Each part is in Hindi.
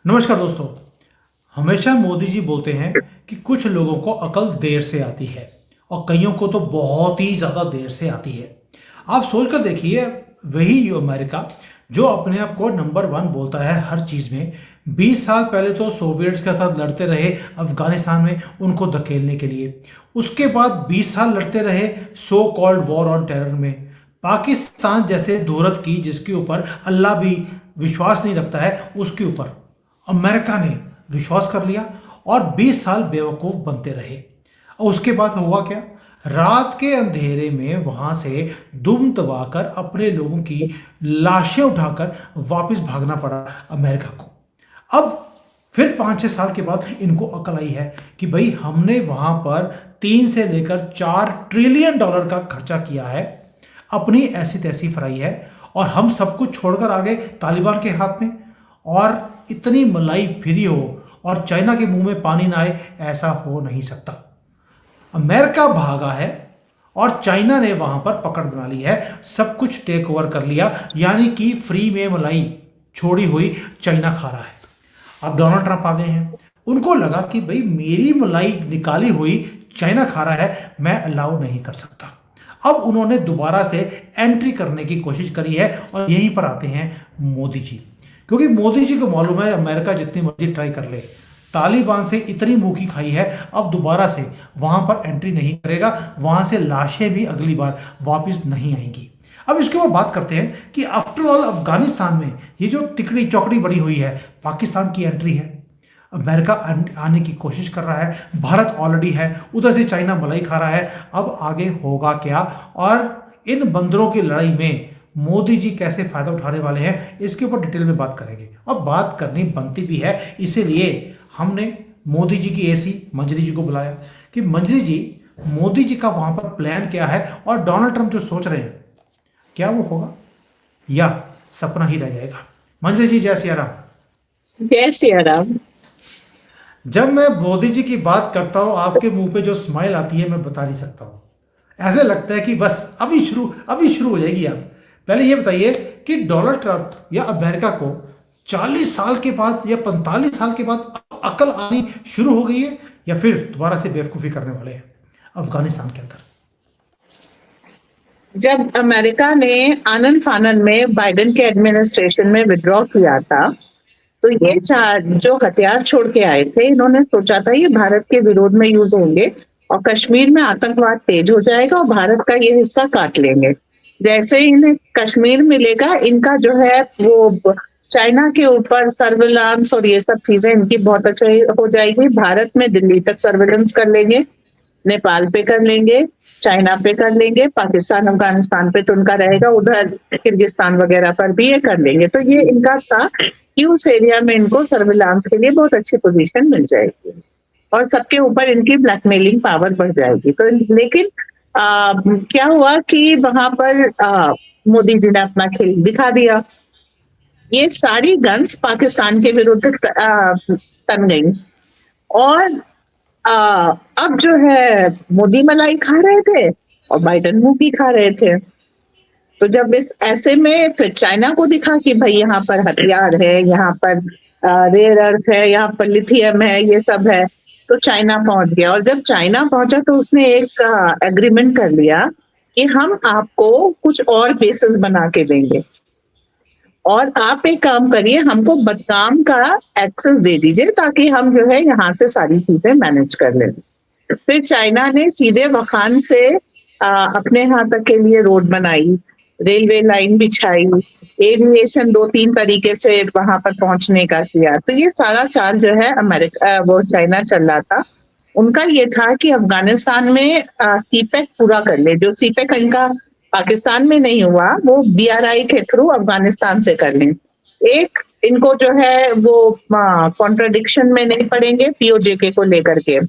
नमस्कार दोस्तों। हमेशा मोदी जी बोलते हैं कि कुछ लोगों को अकल देर से आती है और कईयों को तो बहुत ही ज़्यादा देर से आती है। आप सोच कर देखिए, वही अमेरिका जो अपने आप को नंबर वन बोलता है हर चीज़ में, 20 साल पहले तो सोवियट्स के साथ लड़ते रहे अफगानिस्तान में उनको धकेलने के लिए। उसके बाद 20 साल लड़ते रहे so called war on terror में। पाकिस्तान जैसे धूरत की, जिसके ऊपर अल्लाह भी विश्वास नहीं रखता है, उसके ऊपर अमेरिका ने विश्वास कर लिया और 20 साल बेवकूफ बनते रहे। और उसके बाद हुआ क्या? रात के अंधेरे में वहां से दुम दबाकर अपने लोगों की लाशें उठाकर वापस भागना पड़ा अमेरिका को। अब फिर 5-6 साल के बाद इनको अकल आई है कि भाई हमने वहां पर 3 से लेकर 4 ट्रिलियन डॉलर का खर्चा किया है, अपनी ऐसी तैसी फ्राई है, और हम सब कुछ छोड़कर आ गए तालिबान के हाथ में। और इतनी मलाई फ्री हो और चाइना के मुंह में पानी ना आए, ऐसा हो नहीं सकता। अमेरिका भागा है और चाइना ने वहां पर पकड़ बना ली है, सब कुछ टेक ओवर कर लिया, यानी कि फ्री में मलाई छोड़ी हुई चाइना खा रहा है। अब डोनाल्ड ट्रंप आ गए हैं, उनको लगा कि भाई मेरी मलाई निकाली हुई चाइना खा रहा है, मैं अलाउ नहीं कर सकता। अब उन्होंने दोबारा से एंट्री करने की कोशिश करी है और यहीं पर आते हैं मोदी जी। क्योंकि मोदी जी को मालूम है अमेरिका जितनी मर्जी ट्राई कर ले, तालिबान से इतनी मुंह खाई है, अब दोबारा से वहां पर एंट्री नहीं करेगा, वहां से लाशें भी अगली बार वापस नहीं आएंगी। अब इसके ऊपर बात करते हैं कि आफ्टर ऑल अफगानिस्तान में ये जो टिकड़ी चौकड़ी बड़ी हुई है, पाकिस्तान की एंट्री है, अमेरिका आने की कोशिश कर रहा है, भारत ऑलरेडी है, उधर से चाइना मलाई खा रहा है। अब आगे होगा क्या और इन बंदरों की लड़ाई में मोदी जी कैसे फायदा उठाने वाले हैं, इसके ऊपर डिटेल में बात करेंगे। और बात करनी बनती भी है, इसीलिए हमने मोदी जी की एसी मंजरी जी को बुलाया कि मंजरी जी, मोदी जी का वहां पर प्लान क्या है और डोनाल्ड ट्रंप जो सोच रहे हैं, क्या वो होगा या सपना ही रह जाएगा? मंजरी जी, जय सिया राम। जय सिया राम। जब मैं मोदी जी की बात करता हूं, आपके मुंह पे जो स्माइल आती है मैं बता नहीं सकता हूं। ऐसे लगता है कि बस अभी शुरू हो जाएगी। आप पहले ये बताइए कि डोनाल्ड ट्रंप या अमेरिका को 40 साल के बाद या 45 साल के बाद अकल आनी शुरू हो गई है, या फिर दोबारा से बेवकूफ़ी करने वाले हैं अफगानिस्तान के अंदर? जब अमेरिका ने आनन फानन में बाइडेन के एडमिनिस्ट्रेशन में विड्रॉ किया था, तो ये चार जो हथियार छोड़ के आए थे, इन्होंने सोचा था ये भारत के विरोध में यूज होंगे और कश्मीर में आतंकवाद तेज हो जाएगा और भारत का ये हिस्सा काट लेंगे। जैसे ही इन्हें कश्मीर मिलेगा, इनका जो है वो चाइना के ऊपर सर्विलांस और ये सब चीजें इनकी बहुत अच्छी हो जाएगी। भारत में दिल्ली तक सर्विलांस कर लेंगे, नेपाल पे कर लेंगे, चाइना पे कर लेंगे, पाकिस्तान अफगानिस्तान पे तो उनका रहेगा, उधर किर्गिस्तान वगैरह पर भी ये कर लेंगे। तो ये इनका था कि उस एरिया में इनको सर्विलांस के लिए बहुत अच्छी पोजीशन मिल जाएगी और सबके ऊपर इनकी ब्लैकमेलिंग पावर बढ़ जाएगी। तो लेकिन क्या हुआ कि वहां पर मोदी जी ने अपना खेल दिखा दिया। ये सारी गन्स पाकिस्तान के विरुद्ध तन गई और अब जो है मोदी मलाई खा रहे थे और बाइडेन मूंग खा रहे थे। तो जब इस ऐसे में फिर चाइना को दिखा कि भाई यहाँ पर हथियार है, यहाँ पर रेयर अर्थ है, यहाँ पर लिथियम है, ये सब है। तो चाइना पहुंच गया और जब चाइना पहुंचा तो उसने एक एग्रीमेंट कर लिया कि हम आपको कुछ और बेसिस बना के देंगे और आप एक काम करिए, हमको बदनाम का एक्सेस दे दीजिए ताकि हम जो है यहाँ से सारी चीजें मैनेज कर लें। फिर चाइना ने सीधे वखान से अपने यहाँ तक के लिए रोड बनाई, रेलवे लाइन बिछाई, एविएशन 2-3 तरीके से वहां पर पहुंचने का किया। तो ये सारा चाल जो है अमेरिका वो चाइना चल रहा था। उनका ये था कि अफगानिस्तान में सीपेक पूरा कर ले। जो सीपेक इनका पाकिस्तान में नहीं हुआ, वो बीआरआई के थ्रू अफगानिस्तान से कर लें। एक इनको जो है वो कॉन्ट्रडिक्शन में नहीं पड़ेंगे पीओजेके को लेकर के,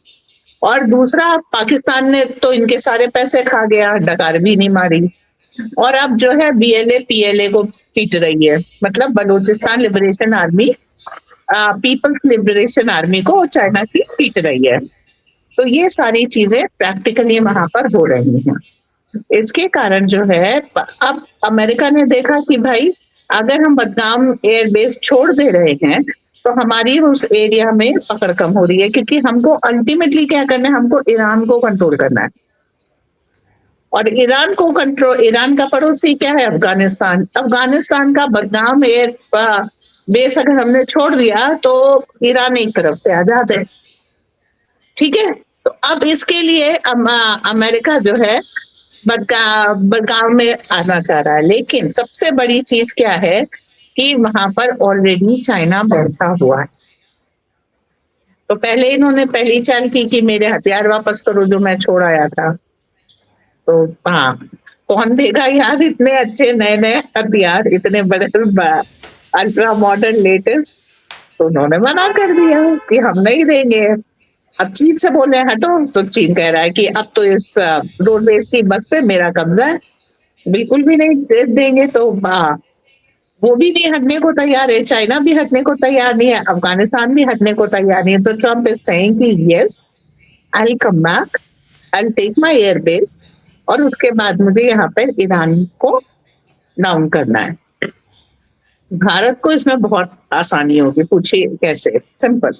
और दूसरा पाकिस्तान ने तो इनके सारे पैसे खा गया, डकार भी नहीं मारी, और अब जो है बीएलए पीएलए को पीट रही है, मतलब Balochistan liberation army, people's liberation army को चाइना की पीट रही है। तो ये सारी चीजें प्रैक्टिकली वहां पर हो रही हैं। इसके कारण जो है अब अमेरिका ने देखा कि भाई अगर हम बदनाम एयरबेस छोड़ दे रहे हैं तो हमारी उस एरिया में पकड़ कम हो रही है, क्योंकि हमको अल्टीमेटली क्या करना है, हमको ईरान को कंट्रोल करना है। और ईरान का पड़ोसी क्या है, अफगानिस्तान। अफगानिस्तान का बदनाम एयर बेस अगर हमने छोड़ दिया तो ईरान एक तरफ से आजाद है। ठीक है, तो अब इसके लिए अमेरिका जो है बदगाम में आना चाह रहा है। लेकिन सबसे बड़ी चीज क्या है कि वहां पर ऑलरेडी चाइना बैठा हुआ है। तो पहले इन्होंने पहली चाल की कि मेरे हथियार वापस करो जो मैं छोड़ आया था। तो हाँ, कौन देगा यार इतने अच्छे नए नए हथियार, इतने बड़े अल्ट्रा मॉडर्न लेटेस्ट। तो उन्होंने मना कर दिया कि हम नहीं देंगे। अब चीन से बोले हटो, तो चीन कह रहा है कि अब तो इस रोडवेज की बस पे मेरा कब्जा है, बिल्कुल भी नहीं देंगे। तो वो भी नहीं हटने को तैयार है, चाइना भी हटने को तैयार नहीं है, अफगानिस्तान भी हटने को तैयार नहीं है। तो ट्रम्प इज सेइंग कि yes, I will come back, I will take my air base, और उसके बाद मुझे यहाँ पे ईरान को डाउन करना है। भारत को इसमें बहुत आसानी होगी। पूछिए कैसे? सिंपल।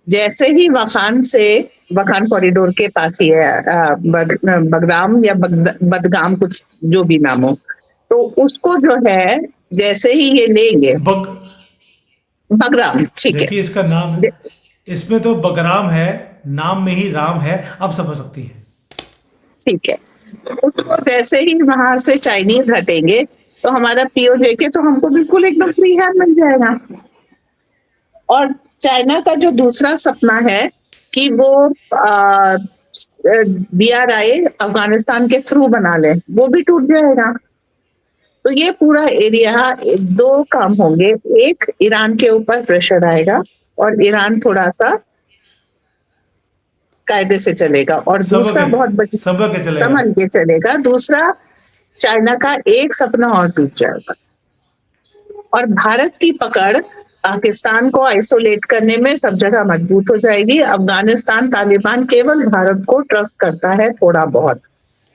जैसे ही वखान कॉरिडोर के पास ही है, बगराम या बदगाम, कुछ जो भी नाम हो, तो उसको जो है जैसे ही ये लेंगे, बगराम, ठीक है। देखिए इसका नाम है, इसमें तो बगराम है, नाम में ही राम है, अब समझ सकती है। ठीक है, उसको जैसे ही वहां से चाइनीज हटेंगे तो हमारा पीओजे के तो हमको बिल्कुल एकदम फ्री हैंड मिल जाएगा। और चाइना का जो दूसरा सपना है कि वो BRI अफगानिस्तान के थ्रू बना ले, वो भी टूट जाएगा। तो ये पूरा एरिया, दो काम होंगे। एक, ईरान के ऊपर प्रेशर आएगा और ईरान थोड़ा सा कायदे से चलेगा, और दूसरा बहुत बड़ी संभल के चलेगा। दूसरा, चाइना का एक सपना और टूट जाएगा, और भारत की पकड़ पाकिस्तान को आइसोलेट करने में सब जगह मजबूत हो जाएगी। अफगानिस्तान तालिबान केवल भारत को ट्रस्ट करता है थोड़ा बहुत।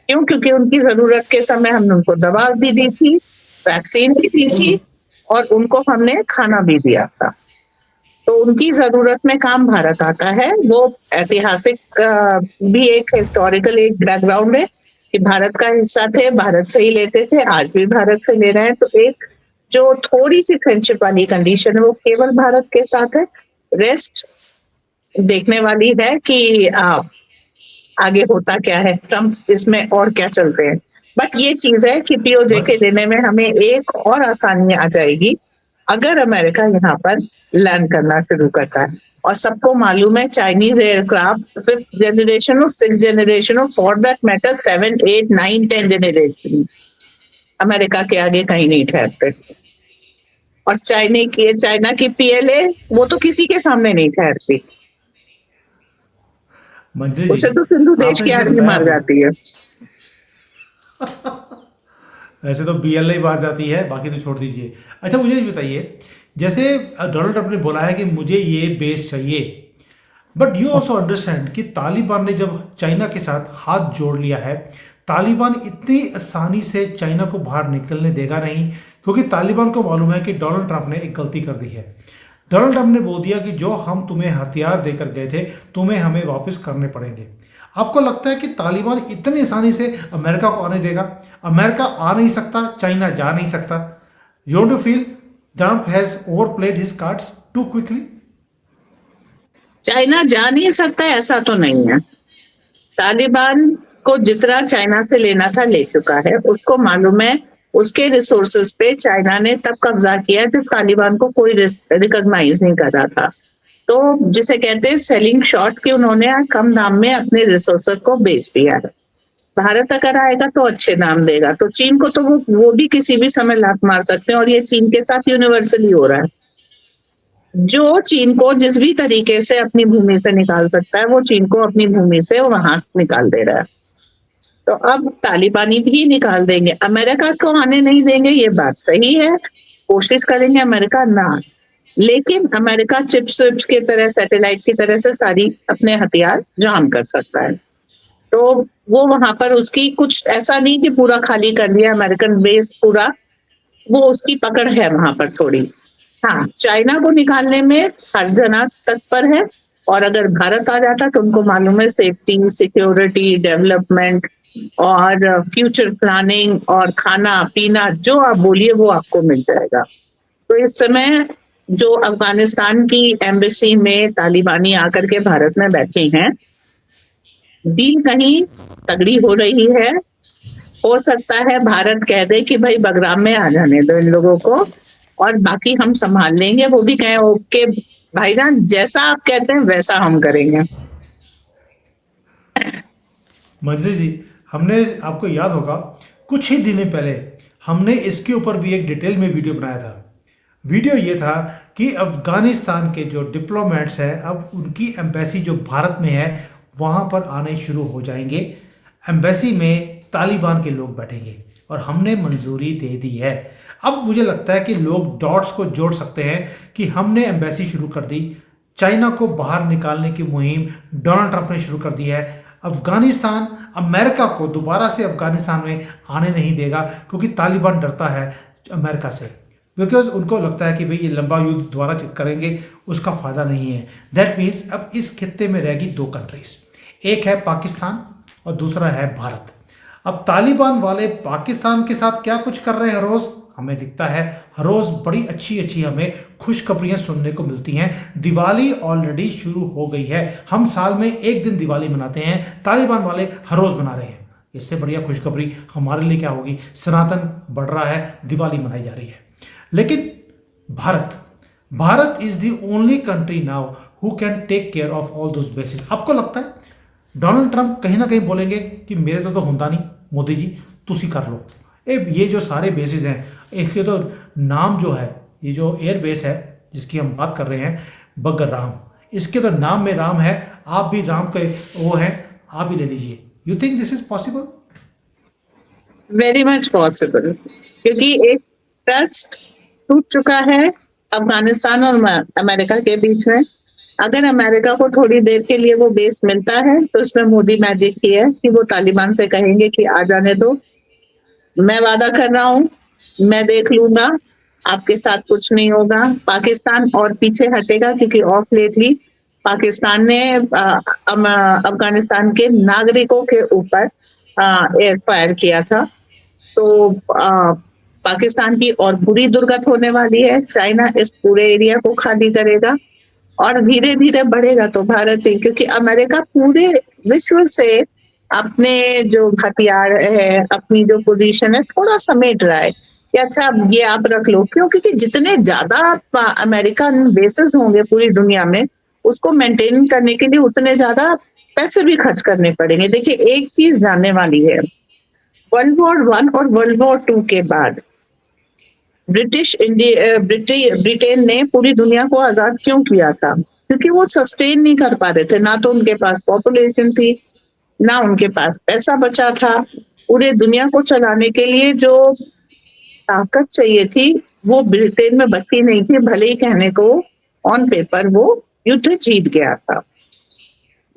क्यों? क्योंकि उनकी जरूरत के समय हमने उनको दवा भी दी थी, वैक्सीन भी दी थी, और उनको हमने खाना भी दिया था। तो उनकी जरूरत में काम भारत आता है। वो ऐतिहासिक भी एक हिस्टोरिकल एक बैकग्राउंड है कि भारत का हिस्सा थे, भारत से ही लेते थे, आज भी भारत से ले रहे हैं। तो एक जो थोड़ी सी फ्रेंडशिप वाली कंडीशन है वो केवल भारत के साथ है। रेस्ट देखने वाली है कि आगे होता क्या है, ट्रम्प इसमें और क्या चलते हैं। बट ये चीज है कि पीओजे के लेने में हमें एक और आसानी आ जाएगी अगर अमेरिका यहाँ पर लैंड करना शुरू करता है। और सबको मालूम है चाइनीज एयरक्राफ्ट 5th जनरेशन हो, 6th जनरेशन हो, for that matter 7, 8, 9, 10 generation, America के आगे कहीं नहीं ठहरते। और चाइना की PLA वो तो किसी के सामने नहीं ठहरती, उसे तो सिंधु देश की आर्मी मार जाती है। ऐसे तो BLA मार जाती है, बाकी तो छोड़ दीजिए। अच्छा मुझे ये बताइए, जैसे डोनाल्ड ट्रंप ने बोला है कि मुझे ये बेस चाहिए, बट यू ऑल्सो अंडरस्टैंड कि तालिबान ने जब चाइना के साथ हाथ जोड़ लिया है, तालिबान इतनी आसानी से चाइना को बाहर निकलने देगा नहीं, क्योंकि तालिबान को मालूम है कि डोनाल्ड ट्रंप ने एक गलती कर दी है। डोनाल्ड ट्रंप ने बोल दिया कि जो हम तुम्हें हथियार देकर गए थे तुम्हें हमें वापस करने पड़ेंगे। आपको लगता है कि तालिबान इतनी आसानी से अमेरिका को आने देगा? अमेरिका आ नहीं सकता, चाइना जा नहीं सकता। You don't feel Trump has overplayed his cards too quickly? China जा नहीं सकता ऐसा तो नहीं है। तालिबान को जितना चाइना से लेना था ले चुका है, उसको मालूम है उसके रिसोर्सेज पे चाइना ने तब कब्जा किया जब तालिबान को कोई रिकॉग्नाइज नहीं कर रहा था। तो जिसे कहते हैं सेलिंग शॉर्ट, कि उन्होंने कम दाम में अपने रिसोर्सेज को बेच दिया है। भारत अगर आएगा तो अच्छे दाम देगा, तो चीन को तो वो भी किसी भी समय लात मार सकते हैं, और ये चीन के साथ यूनिवर्सली हो रहा है। जो चीन को जिस भी तरीके से अपनी भूमि से निकाल सकता है वो चीन को अपनी भूमि से वहां निकाल दे रहा है। तो अब तालिबानी भी निकाल देंगे, अमेरिका को आने नहीं देंगे, ये बात सही है। कोशिश करेंगे अमेरिका ना, लेकिन अमेरिका चिप्स विप्स की तरह, सैटेलाइट की तरह से सारी अपने हथियार जाम कर सकता है। तो वो वहां पर उसकी कुछ ऐसा नहीं कि पूरा खाली कर दिया अमेरिकन बेस पूरा, वो उसकी पकड़ है वहां पर थोड़ी। हाँ, चाइना को निकालने में हर जना तत्पर है, और अगर भारत आ जाता तो उनको मालूम है सेफ्टी, सिक्योरिटी, डेवलपमेंट और फ्यूचर प्लानिंग और खाना पीना जो आप बोलिए वो आपको मिल जाएगा। तो इस समय जो अफगानिस्तान की एम्बेसी में तालिबानी आकर के भारत में बैठे हैं, डील कहीं तगड़ी हो रही है। हो सकता है भारत कह दे कि भाई बगराम में आ जाने दो इन लोगों को, और बाकी हम संभाल लेंगे। वो भी कहें ओके भाईजान, जैसा आप कहते हैं वैसा हम करेंगे। मंजरी जी, हमने, आपको याद होगा, कुछ ही दिनों पहले हमने इसके ऊपर भी एक डिटेल में वीडियो बनाया था। वीडियो ये था कि अफगानिस्तान के जो डिप्लोमेट्स हैं, अब उनकी एम्बेसी जो भारत में है वहाँ पर आने शुरू हो जाएंगे। एम्बेसी में तालिबान के लोग बैठेंगे और हमने मंजूरी दे दी है। अब मुझे लगता है कि लोग डॉट्स को जोड़ सकते हैं कि हमने एम्बेसी शुरू कर दी, चाइना को बाहर निकालने की मुहिम डोनाल्ड ट्रंप ने शुरू कर दी है। अफगानिस्तान अमेरिका को दोबारा से अफगानिस्तान में आने नहीं देगा, क्योंकि तालिबान डरता है अमेरिका से, बिकॉज उनको लगता है कि भाई ये लंबा युद्ध दोबारा करेंगे, उसका फ़ायदा नहीं है। दैट मीन्स अब इस खित्ते में रहेगी दो कंट्रीज, एक है पाकिस्तान और दूसरा है भारत। अब तालिबान वाले पाकिस्तान के साथ क्या कुछ कर रहे हैं हर रोज़ हमें दिखता है। हर रोज़ बड़ी अच्छी अच्छी हमें खुशखबरियां सुनने को मिलती हैं। दिवाली ऑलरेडी शुरू हो गई है, हम साल में एक दिन दिवाली मनाते हैं, तालिबान वाले हर रोज़ मना रहे हैं। इससे बढ़िया खुशखबरी हमारे लिए क्या होगी? सनातन बढ़ रहा है, दिवाली मनाई जा रही है। लेकिन Bharat Bharat is the only country now who can take care of all those bases. आपको लगता है डोनाल्ड ट्रंप कहीं ना कहीं बोलेंगे कि मेरे तो होता नहीं, मोदी जी तुसी कर लो। ये जो सारे बेसिस हैं, एक तो नाम जो है, ये जो एयर बेस है जिसकी हम बात कर रहे हैं, बगराम, इसके तो नाम में राम है, आप भी राम के वो हैं, आप ही ले लीजिए। You think this is possible? Very much possible, क्योंकि एक ट्रस्ट टूट चुका है अफगानिस्तान और अमेरिका के बीच में। अगर अमेरिका को थोड़ी देर के लिए वो बेस मिलता है तो इसमें मोदी मैजिक ही है कि वो तालिबान से कहेंगे कि आ जाने दो, मैं वादा कर रहा हूं, मैं देख लूंगा, आपके साथ कुछ नहीं होगा। पाकिस्तान और पीछे हटेगा, क्योंकि ऑफ लेटली पाकिस्तान ने अफगानिस्तान के नागरिकों के ऊपर एयर फायर किया था। तो पाकिस्तान की और बुरी दुर्गत होने वाली है। चाइना इस पूरे एरिया को खाली करेगा और धीरे धीरे बढ़ेगा तो भारत ही, क्योंकि अमेरिका पूरे विश्व से अपने जो हथियार है, अपनी जो पोजीशन है, थोड़ा समेट रहा है कि अच्छा अब ये आप रख लो। क्यों? क्योंकि जितने ज्यादा अमेरिकन बेसेस होंगे पूरी दुनिया में, उसको मेंटेन करने के लिए उतने ज्यादा पैसे भी खर्च करने पड़ेंगे। देखिए, एक चीज जानने वाली है, वर्ल्ड वॉर 1 और वर्ल्ड वॉर 2 के बाद ब्रिटेन ने पूरी दुनिया को आजाद क्यों किया था? क्योंकि वो सस्टेन नहीं कर पा रहे थे, ना तो उनके पास पॉपुलेशन थी, ना उनके पास पैसा बचा था। पूरे दुनिया को चलाने के लिए जो ताकत चाहिए थी वो ब्रिटेन में बची नहीं थी, भले ही कहने को ऑन पेपर वो युद्ध जीत गया था।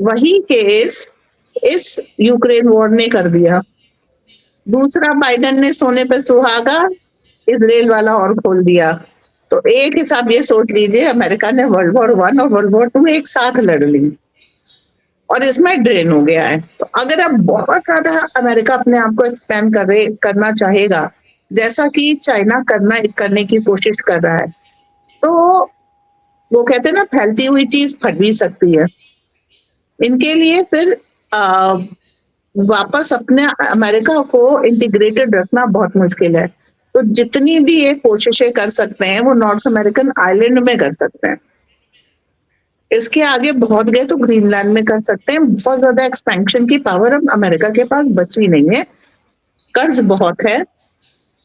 वही केस इस यूक्रेन वॉर ने कर दिया। दूसरा, बाइडेन ने सोने पे सुहागा इसराइल वाला और खोल दिया। तो एक हिसाब ये सोच लीजिए, अमेरिका ने वर्ल्ड वॉर 1 और वर्ल्ड वॉर 2 एक साथ लड़ ली और इसमें ड्रेन हो गया है। तो अगर अब बहुत ज्यादा अमेरिका अपने आप को एक्सपेंड करना चाहेगा, जैसा कि चाइना करने की कोशिश कर रहा है, तो वो कहते हैं ना, फैलती हुई चीज फट भी सकती है। इनके लिए फिर वापस अपने अमेरिका को इंटीग्रेटेड रखना बहुत मुश्किल है। तो जितनी भी ये कोशिशें कर सकते हैं वो नॉर्थ अमेरिकन आइलैंड में कर सकते हैं। इसके आगे बहुत गए तो ग्रीनलैंड में कर सकते हैं। बहुत ज्यादा एक्सपेंशन की पावर अब अमेरिका के पास बची नहीं है, कर्ज बहुत है।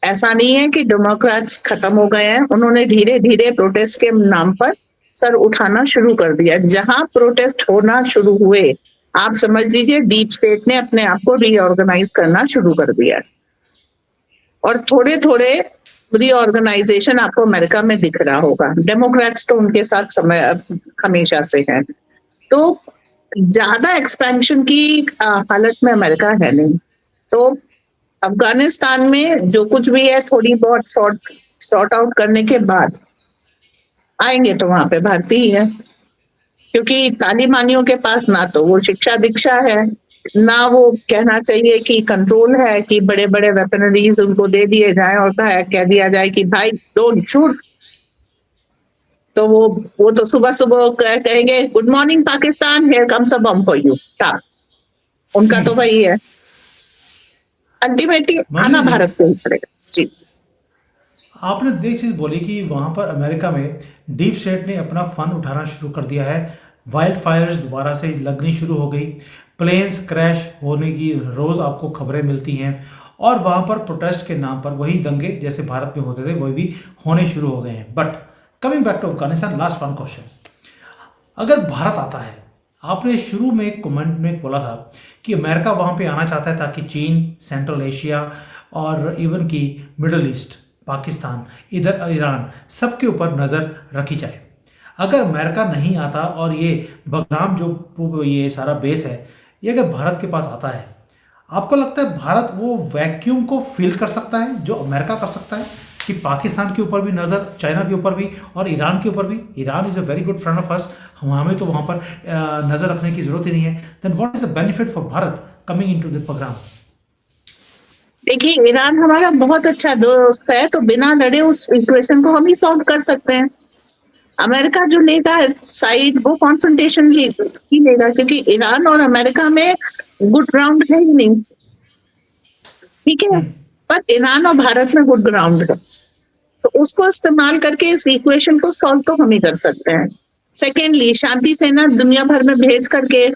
ऐसा नहीं है कि डेमोक्रेट्स खत्म हो गए हैं, उन्होंने धीरे धीरे प्रोटेस्ट के नाम पर सर उठाना शुरू कर दिया। जहां प्रोटेस्ट होना शुरू हुए, आप समझ लीजिए डीप स्टेट ने अपने आप को रीऑर्गेनाइज करना शुरू कर दिया, और थोड़े थोड़े रीऑर्गेनाइजेशन आपको अमेरिका में दिख रहा होगा। डेमोक्रेट्स तो उनके साथ समय हमेशा से है। तो ज्यादा एक्सपेंशन की हालत में अमेरिका है नहीं। तो अफगानिस्तान में जो कुछ भी है, थोड़ी बहुत सॉर्ट आउट करने के बाद आएंगे तो वहां पे भारतीय ही है, क्योंकि तालिबानियों के पास ना तो वो शिक्षा दीक्षा है, ना वो कहना चाहिए कि कंट्रोल है कि बड़े बड़े वेपनरीज उनको दे दिए जाए और कह दिया जाए कि भाई डोंट शूट। तो वो तो सुबह सुबह कहेंगे good morning Pakistan, here comes a bomb for you. उनका तो वही है, अल्टीमेटली मंजू आना जी, भारत को ही पड़ेगा जी। आपने देख चीज बोली कि वहां पर अमेरिका में डीप स्टेट ने अपना फन उठाना शुरू कर दिया है। वाइल्ड फायर्स दोबारा से लगनी शुरू हो गई, प्लेन्स क्रैश होने की रोज आपको खबरें मिलती हैं, और वहां पर प्रोटेस्ट के नाम पर वही दंगे जैसे भारत में होते थे वही भी होने शुरू हो गए हैं। But coming back to Afghanistan, last one question, अगर भारत आता है, आपने शुरू में एक कमेंट में बोला था कि अमेरिका वहां पे आना चाहता है ताकि चीन, सेंट्रल एशिया और इवन की मिडल ईस्ट, पाकिस्तान, इधर ईरान, सबके ऊपर नज़र रखी जाए। अगर अमेरिका नहीं आता और ये बगराम जो ये सारा बेस है, ये अगर भारत के पास आता है, आपको लगता है भारत वो वैक्यूम को फिल कर सकता है जो अमेरिका कर सकता है, कि पाकिस्तान के ऊपर भी नज़र, चाइना के ऊपर भी और ईरान के ऊपर भी? Iran is a very good friend of us, हमें तो वहाँ पर नज़र रखने की ज़रूरत ही नहीं है। Then what is the benefit for Bharat coming into the programme? देखिए, ईरान हमारा बहुत अच्छा दोस्त है, तो बिना लड़े उस इक्वेशन को हम ही सॉल्व कर सकते हैं। अमेरिका जो लेगा साइड, वो कॉन्फ्रंटेशन ही लेगा, क्योंकि ईरान और अमेरिका में गुड ग्राउंड है ही नहीं, ठीक है। पर ईरान और भारत में गुड ग्राउंड है, तो उसको इस्तेमाल करके इस इक्वेशन को सॉल्व तो हम ही कर सकते हैं। सेकेंडली, शांति सेना दुनिया भर में भेज करके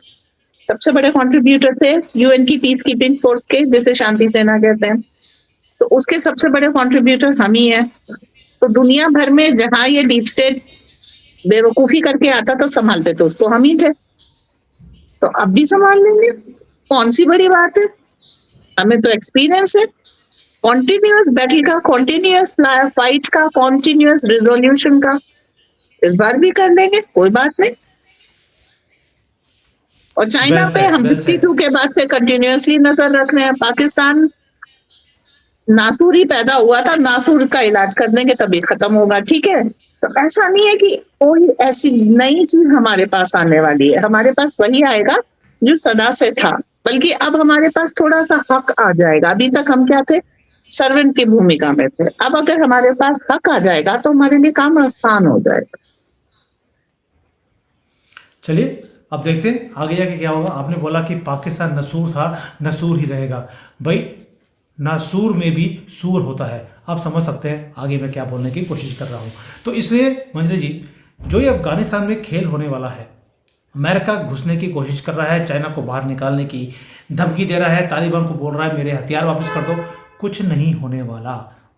सबसे बड़े कंट्रीब्यूटर थे यूएन की पीस कीपिंग फोर्स के, जिसे शांति सेना कहते हैं, तो उसके सबसे बड़े कंट्रीब्यूटर हम ही हैं। तो दुनिया भर में जहां ये डीप स्टेट बेवकूफी करके आता तो संभालते तो उसको हम ही थे, तो अब भी संभाल लेंगे, कौन सी बड़ी बात है, हमें तो एक्सपीरियंस है कॉन्टिन्यूअस बैटल का, कॉन्टिन्यूअस फाइट का, कॉन्टिन्यूअस रिजोल्यूशन का, इस बार भी कर लेंगे, कोई बात नहीं। और चाइना वेल पे सेड, हम वेल सेड। 62 के बाद से कंटिन्यूअसली नजर रख रहे हैं। पाकिस्तान नासूर ही पैदा हुआ था, नासूर का इलाज कर देंगे तभी खत्म होगा, ठीक है। तो ऐसा नहीं है कि कोई ऐसी नई चीज हमारे पास आने वाली है, हमारे पास वही आएगा जो सदा से था, बल्कि अब हमारे पास थोड़ा सा हक आ जाएगा। अभी तक हम क्या थे, सर्वेंट की भूमिका में थे, अब अगर हमारे पास हक आ जाएगा तो हमारे लिए काम आसान हो जाएगा। चलिए अब देखते हैं आगे जाके क्या होगा। आपने बोला कि पाकिस्तान नसूर था, नसूर ही रहेगा। भाई, नासूर में भी सूर होता है, आप समझ सकते हैं आगे मैं क्या बोलने की कोशिश कर रहा हूँ। तो इसलिए मंजरी जी, जो ये अफगानिस्तान में खेल होने वाला है, अमेरिका घुसने की कोशिश कर रहा है, चाइना को बाहर निकालने की धमकी दे रहा है, तालिबान को बोल रहा है मेरे हथियार वापस कर दो, कुछ नहीं होने वाला।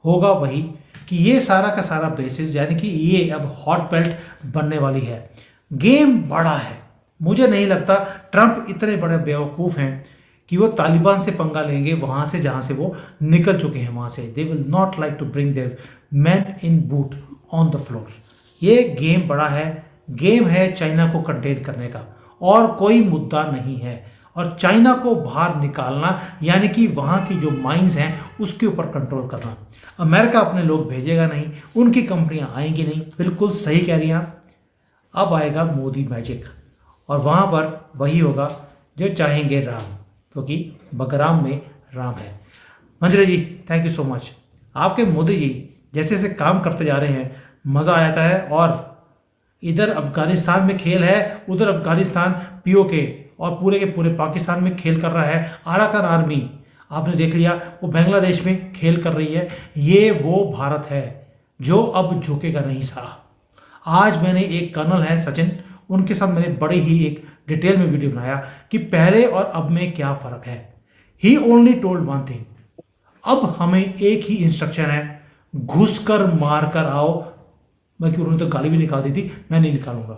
होगा वही कि ये सारा का सारा बेसिस, यानी कि ये अब हॉट बेल्ट बनने वाली है। गेम बड़ा है, मुझे नहीं लगता ट्रंप इतने बड़े बेवकूफ़ हैं कि वो तालिबान से पंगा लेंगे वहाँ से जहाँ से वो निकल चुके हैं वहाँ से। They will not like to bring their man in boot on the floor. ये गेम बड़ा है, गेम है चाइना को कंटेन करने का, और कोई मुद्दा नहीं है। और चाइना को बाहर निकालना यानी कि वहाँ की जो माइंस हैं उसके ऊपर कंट्रोल करना। अमेरिका अपने लोग भेजेगा नहीं, उनकी कंपनियाँ आएंगी नहीं, बिल्कुल सही कह रही हैं आप। अब आएगा मोदी मैजिक, और वहाँ पर वही होगा जो चाहेंगे राम, क्योंकि बगराम में राम है। मंजरी जी, थैंक यू सो मच। आपके मोदी जी जैसे जैसे काम करते जा रहे हैं मज़ा आ जाता है। और इधर अफगानिस्तान में खेल है, उधर अफगानिस्तान पीओके और पूरे के पूरे पाकिस्तान में खेल कर रहा है। अराकान आर्मी आपने देख लिया, वो बांग्लादेश में खेल कर रही है। ये वो भारत है जो अब झुकेगा नहीं साला। आज मैंने एक कर्नल है सचिन, उनके साथ मैंने बड़ी ही एक डिटेल में वीडियो बनाया कि पहले और अब में क्या फ़र्क है। ही ओनली टोल्ड वन थिंग, अब हमें एक ही इंस्ट्रक्शन है, घुस कर मार कर आओ। मैं क्यों, उन्होंने तो गाली भी निकाल दी थी, मैं नहीं निकालूंगा।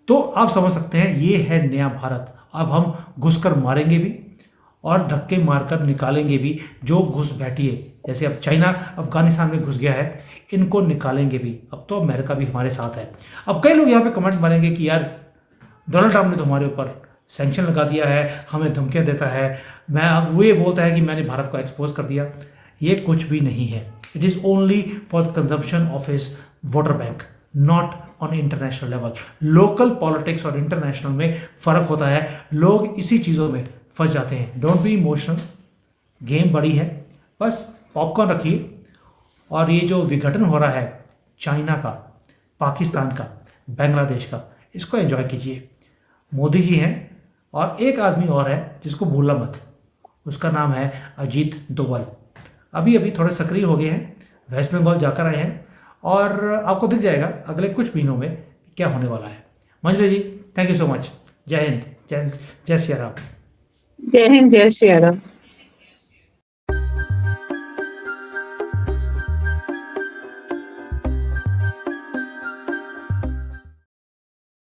तो आप समझ सकते हैं ये है नया भारत। अब हम घुस कर मारेंगे भी और धक्के मारकर निकालेंगे भी जो घुस बैठी है। जैसे अब चाइना अफगानिस्तान में घुस गया है, इनको निकालेंगे भी। अब तो अमेरिका भी हमारे साथ है। अब कई लोग यहाँ पे कमेंट मारेंगे कि यार डोनाल्ड ट्रंप ने तो हमारे ऊपर सैंक्शन लगा दिया है, हमें धमकियाँ देता है, मैं अब वो ये बोलता है कि मैंने भारत को एक्सपोज कर दिया। ये कुछ भी नहीं है। It is only for the consumption of his voter bank. Not on international level. Local politics और इंटरनेशनल में फर्क होता है, लोग इसी चीज़ों में फंस जाते हैं। डोंट बी इमोशनल, गेम बड़ी है, बस पॉपकॉर्न रखिए। और ये जो विघटन हो रहा है चाइना का, पाकिस्तान का, बांग्लादेश का, इसको एंजॉय कीजिए। मोदी जी हैं और एक आदमी और है जिसको भूलना मत, उसका नाम है अजीत डोभाल। अभी अभी थोड़े सक्रिय हो गए हैं, वेस्ट बंगाल जाकर आए हैं और आपको दिख जाएगा अगले कुछ महीनों में क्या होने वाला है। मंजरी जी, थैंक यू सो मच। जय हिंद, जय जय सिया राम। जय हिंद, जय सिया राम।